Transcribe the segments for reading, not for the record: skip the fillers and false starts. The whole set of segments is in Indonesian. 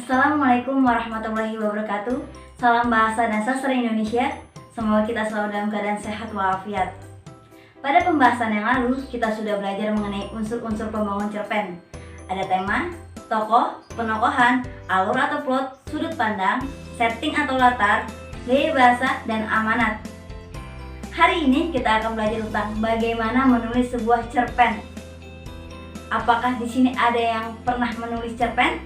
Assalamualaikum warahmatullahi wabarakatuh. Salam bahasa dan sastra Indonesia. Semoga kita selalu dalam keadaan sehat walafiat. Pada pembahasan yang lalu, kita sudah belajar mengenai unsur-unsur pembangun cerpen. Ada tema, tokoh, penokohan, alur atau plot, sudut pandang, setting atau latar, gaya bahasa, dan amanat. Hari ini kita akan belajar tentang bagaimana menulis sebuah cerpen. Apakah di sini ada yang pernah menulis cerpen?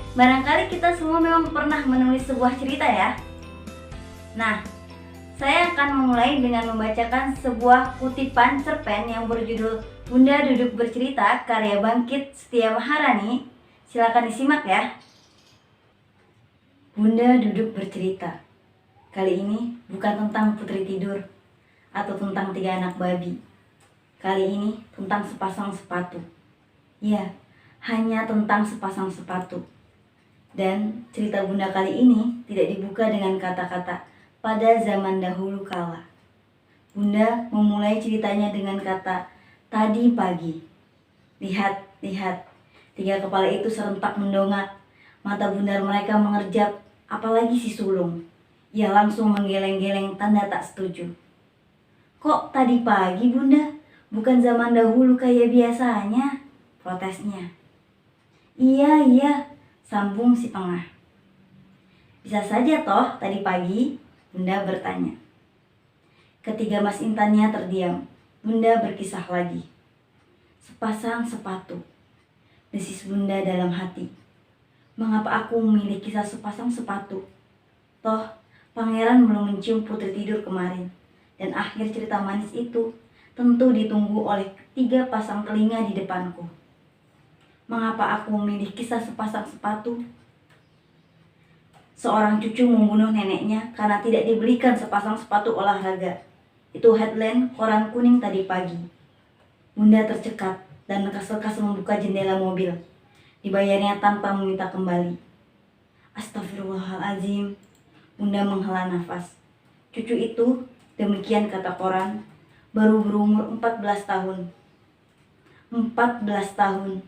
Barangkali kita semua memang pernah menulis sebuah cerita ya. Nah, saya akan memulai dengan membacakan sebuah kutipan cerpen yang berjudul Bunda Duduk Bercerita karya Bangkit Setia Maharani. Silakan disimak ya. Bunda duduk bercerita. Kali ini bukan tentang putri tidur atau tentang 3 anak babi. Kali ini tentang sepasang sepatu. Ya, hanya tentang sepasang sepatu. Dan cerita Bunda kali ini tidak dibuka dengan kata-kata pada zaman dahulu kala. Bunda memulai ceritanya dengan kata tadi pagi. Lihat, lihat, 3 kepala itu serentak mendongak. Mata bundar mereka mengerjap, apalagi si sulung. Ia langsung menggeleng-geleng tanda tak setuju. Kok tadi pagi Bunda? Bukan zaman dahulu kayak biasanya, protesnya. Iya, sambung si tengah. Bisa saja toh tadi pagi, Bunda bertanya. Ketiga Mas Intannya terdiam, Bunda berkisah lagi. Sepasang sepatu, desis Bunda dalam hati. Mengapa aku memilih kisah sepasang sepatu? Toh, pangeran belum mencium putri tidur kemarin. Dan akhir cerita manis itu tentu ditunggu oleh 3 pasang telinga di depanku. Mengapa aku memilih kisah sepasang sepatu? Seorang cucu membunuh neneknya karena tidak dibelikan sepasang sepatu olahraga. Itu headline koran kuning tadi pagi. Bunda tercekat dan lekas-lekas membuka jendela mobil. Dibayarnya tanpa meminta kembali. Astagfirullahaladzim. Bunda menghela nafas. Cucu itu, demikian kata koran, baru berumur 14 tahun. 14 tahun.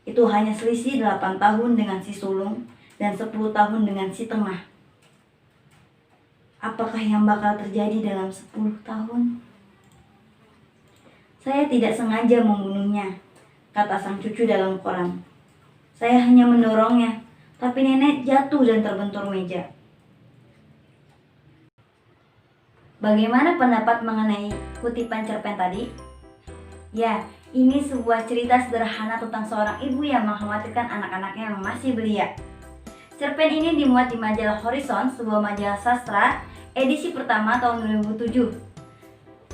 Itu hanya selisih 8 tahun dengan si sulung dan 10 tahun dengan si tengah. Apakah yang bakal terjadi dalam 10 tahun? Saya tidak sengaja membunuhnya, kata sang cucu dalam koran. Saya hanya mendorongnya, tapi nenek jatuh dan terbentur meja. Bagaimana pendapat mengenai kutipan cerpen tadi? Ya, ini sebuah cerita sederhana tentang seorang ibu yang mengkhawatirkan anak-anaknya yang masih belia. Cerpen ini dimuat di majalah Horizon, sebuah majalah sastra, edisi pertama tahun 2007.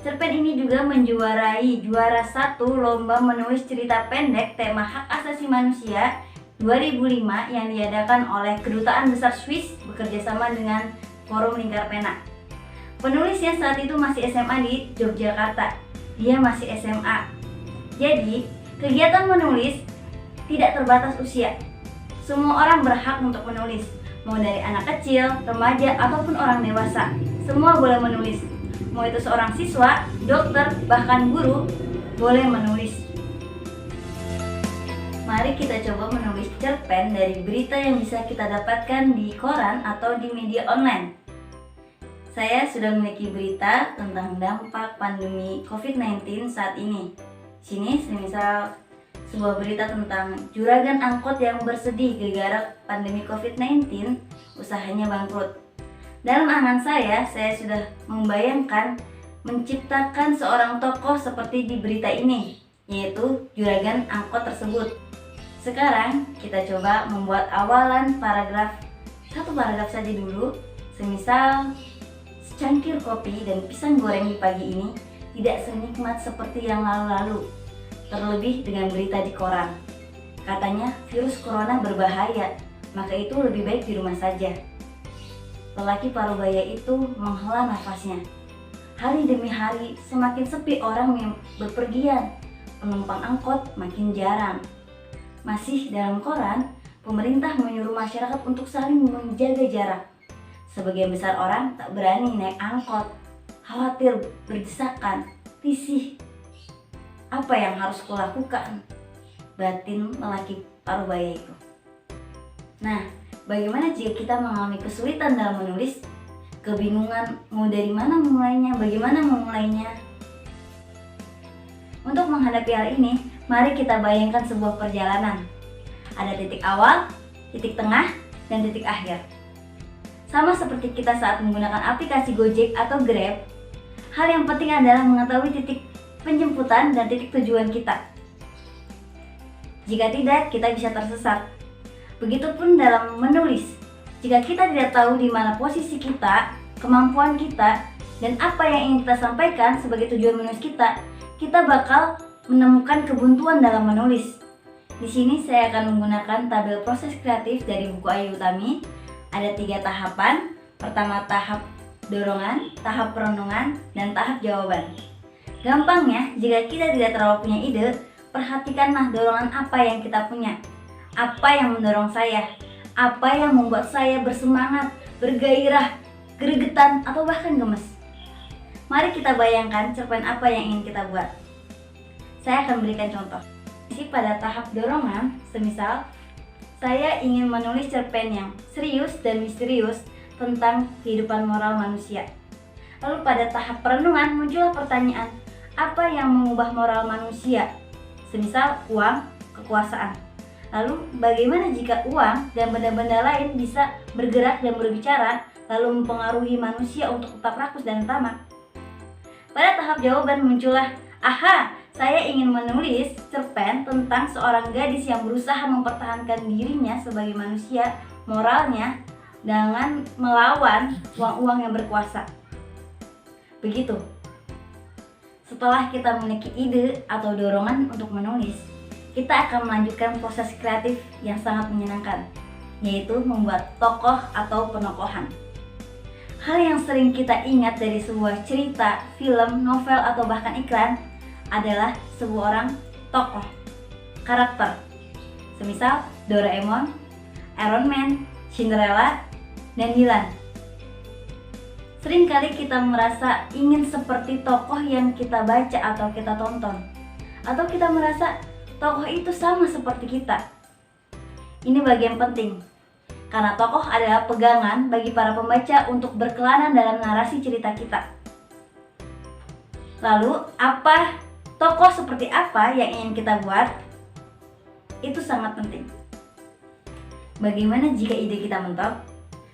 Cerpen ini juga menjuarai juara 1 lomba menulis cerita pendek tema hak asasi manusia 2005 yang diadakan oleh Kedutaan Besar Swiss bekerjasama dengan Forum Lingkar Pena. Penulisnya saat itu masih SMA di Yogyakarta. Dia masih SMA. Jadi, kegiatan menulis tidak terbatas usia. Semua orang berhak untuk menulis. Mau dari anak kecil, remaja, ataupun orang dewasa. Semua boleh menulis. Mau itu seorang siswa, dokter, bahkan guru, boleh menulis. Mari kita coba menulis cerpen dari berita yang bisa kita dapatkan di koran atau di media online. Saya sudah memiliki berita tentang dampak pandemi COVID-19 saat ini. Sini semisal sebuah berita tentang juragan angkot yang bersedih gara-gara pandemi COVID-19, usahanya bangkrut. Dalam angan saya sudah membayangkan menciptakan seorang tokoh seperti di berita ini, yaitu juragan angkot tersebut. Sekarang kita coba membuat awalan paragraf, 1 paragraf saja dulu, semisal secangkir kopi dan pisang goreng di pagi ini tidak senikmat seperti yang lalu-lalu, terlebih dengan berita di koran. Katanya virus corona berbahaya, maka itu lebih baik di rumah saja. Lelaki parubaya itu menghela nafasnya. Hari demi hari semakin sepi orang yang berpergian, penumpang angkot makin jarang. Masih dalam koran, pemerintah menyuruh masyarakat untuk saling menjaga jarak. Sebagian besar orang tak berani naik angkot, khawatir berdesakan, risih. Apa yang harus kulakukan? Batin lelaki parubaya itu. Nah, bagaimana jika kita mengalami kesulitan dalam menulis? Kebingungan mau dari mana memulainya, bagaimana memulainya? Untuk menghadapi hal ini, mari kita bayangkan sebuah perjalanan. Ada titik awal, titik tengah, dan titik akhir. Sama seperti kita saat menggunakan aplikasi Gojek atau Grab, hal yang penting adalah mengetahui titik penjemputan dan titik tujuan kita. Jika tidak, kita bisa tersesat. Begitupun dalam menulis. Jika kita tidak tahu di mana posisi kita, kemampuan kita, dan apa yang ingin kita sampaikan sebagai tujuan menulis kita bakal menemukan kebuntuan dalam menulis. Di sini saya akan menggunakan tabel proses kreatif dari buku Ayu Utami. Ada 3 tahapan. Pertama, tahap dorongan, tahap perenungan, dan tahap jawaban. Gampangnya, jika kita tidak terlalu punya ide, perhatikanlah dorongan apa yang kita punya. Apa yang mendorong saya? Apa yang membuat saya bersemangat, bergairah, gregetan, atau bahkan gemes? Mari kita bayangkan cerpen apa yang ingin kita buat. Saya akan berikan contoh. Pada tahap dorongan, semisal saya ingin menulis cerpen yang serius dan misterius tentang kehidupan moral manusia. Lalu pada tahap perenungan muncullah pertanyaan, apa yang mengubah moral manusia? Semisal uang, kekuasaan. Lalu bagaimana jika uang dan benda-benda lain bisa bergerak dan berbicara lalu mempengaruhi manusia untuk tetap rakus dan tamak? Pada tahap jawaban muncullah, aha, saya ingin menulis cerpen tentang seorang gadis yang berusaha mempertahankan dirinya sebagai manusia, moralnya, dengan melawan uang-uang yang berkuasa. Begitu. Setelah kita memiliki ide atau dorongan untuk menulis, kita akan melanjutkan proses kreatif yang sangat menyenangkan, yaitu membuat tokoh atau penokohan. Hal yang sering kita ingat dari sebuah cerita, film, novel, atau bahkan iklan adalah sebuah orang tokoh, karakter. Semisal Doraemon, Iron Man, Cinderella, dan Dilan. Seringkali kita merasa ingin seperti tokoh yang kita baca atau kita tonton. Atau kita merasa tokoh itu sama seperti kita. Ini bagian penting, karena tokoh adalah pegangan bagi para pembaca untuk berkelana dalam narasi cerita kita. Lalu, tokoh seperti apa yang ingin kita buat? Itu sangat penting. Bagaimana jika ide kita mentok?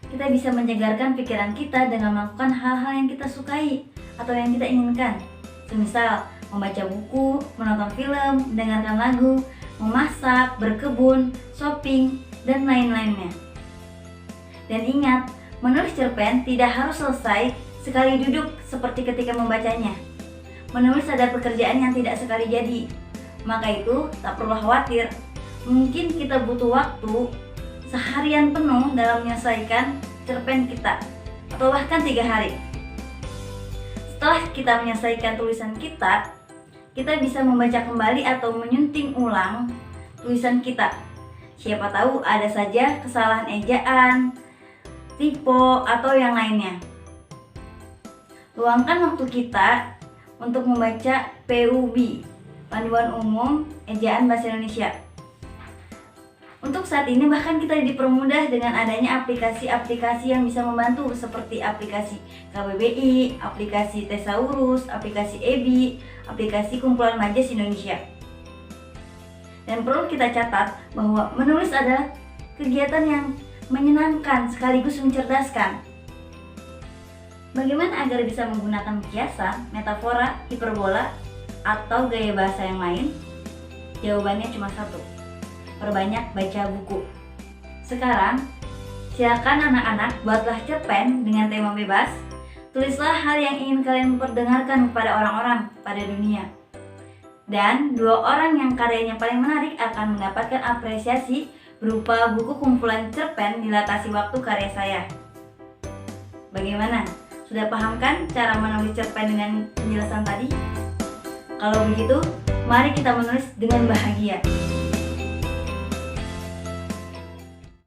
Kita bisa menyegarkan pikiran kita dengan melakukan hal-hal yang kita sukai atau yang kita inginkan. Semisal, membaca buku, menonton film, mendengarkan lagu, memasak, berkebun, shopping, dan lain-lainnya. Dan ingat, menulis cerpen tidak harus selesai sekali duduk seperti ketika membacanya. Menulis adalah pekerjaan yang tidak sekali jadi. Maka itu tak perlu khawatir. Mungkin kita butuh waktu seharian penuh dalam menyelesaikan cerpen kita, atau bahkan 3 hari. Setelah kita menyelesaikan tulisan kita bisa membaca kembali atau menyunting ulang tulisan kita. Siapa tahu ada saja kesalahan ejaan, tipe, atau yang lainnya. Luangkan waktu kita untuk membaca PUB, Panduan Umum Ejaan Bahasa Indonesia. Untuk saat ini bahkan kita dipermudah dengan adanya aplikasi-aplikasi yang bisa membantu seperti aplikasi KBBI, aplikasi Thesaurus, aplikasi EBI, aplikasi Kumpulan Majas Indonesia. Dan perlu kita catat bahwa menulis adalah kegiatan yang menyenangkan sekaligus mencerdaskan. Bagaimana agar bisa menggunakan kiasan, metafora, hiperbola, atau gaya bahasa yang lain? Jawabannya cuma satu. Perbanyak baca buku. Sekarang, silakan anak-anak buatlah cerpen dengan tema bebas. Tulislah hal yang ingin kalian perdengarkan kepada orang-orang pada dunia. Dan 2 orang yang karyanya paling menarik akan mendapatkan apresiasi berupa buku kumpulan cerpen Dilatasi Waktu karya saya. Bagaimana? Sudah paham kan cara menulis cerpen dengan penjelasan tadi? Kalau begitu, mari kita menulis dengan bahagia.